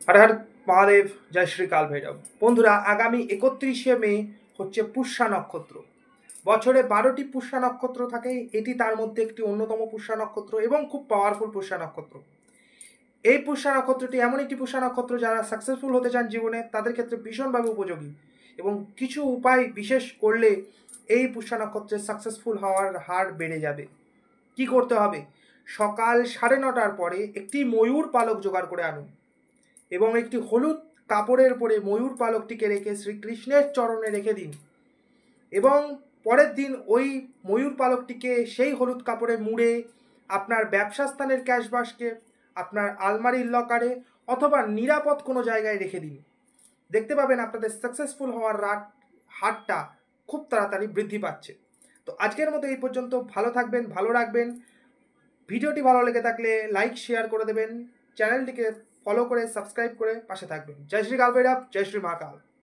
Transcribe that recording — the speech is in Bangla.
হর হর মহাদেব, জয় শ্রী কাল ভৈরব। বন্ধুরা, আগামী 31শে মে হচ্ছে পুষ্যা নক্ষত্র। বছরে 12টি পুষ্যা নক্ষত্র থাকে, এটি তার মধ্যে একটি অন্যতম পুষ্যা নক্ষত্র এবং খুব পাওয়ারফুল পুষ্যা নক্ষত্র। এই পুষ্যা নক্ষত্রটি এমন একটি পুষ্যা নক্ষত্র যারা সাকসেসফুল হতে চান জীবনে তাদের ক্ষেত্রে ভীষণভাবে উপযোগী, এবং কিছু উপায় বিশেষ করলে এই পুষ্যা নক্ষত্রের সাকসেসফুল হওয়ার হার বেড়ে যাবে। কি করতে হবে? সকাল 9:30টার পরে একটি ময়ূর পালক জোগাড় করে আনুন এবং একটি হলুদ কাপড়ের উপরে ময়ূর পালকটিকে রেখে শ্রীকৃষ্ণের চরণে রেখে দিন, এবং পরের দিন ওই ময়ূর পালকটিকে সেই হলুদ কাপড়ে মুড়ে আপনার ব্যবসা স্থানের ক্যাশ বাস্কে, আপনার আলমারির লকারে অথবা নিরাপদ কোনো জায়গায় রেখে দিন। দেখতে পাবেন আপনাদের সাকসেসফুল হওয়ার হারটা খুব তাড়াতাড়ি বৃদ্ধি পাচ্ছে। তো আজকের মতো এই পর্যন্ত। ভালো থাকবেন, ভালো রাখবেন। ভিডিওটি ভালো লেগে থাকলে লাইক শেয়ার করে দেবেন, চ্যানেলটিকে ফলো করে সাবস্ক্রাইব করে পাশে থাকবেন। জয় শ্রী কাল ভৈরব, জয় শ্রী মহাকাল।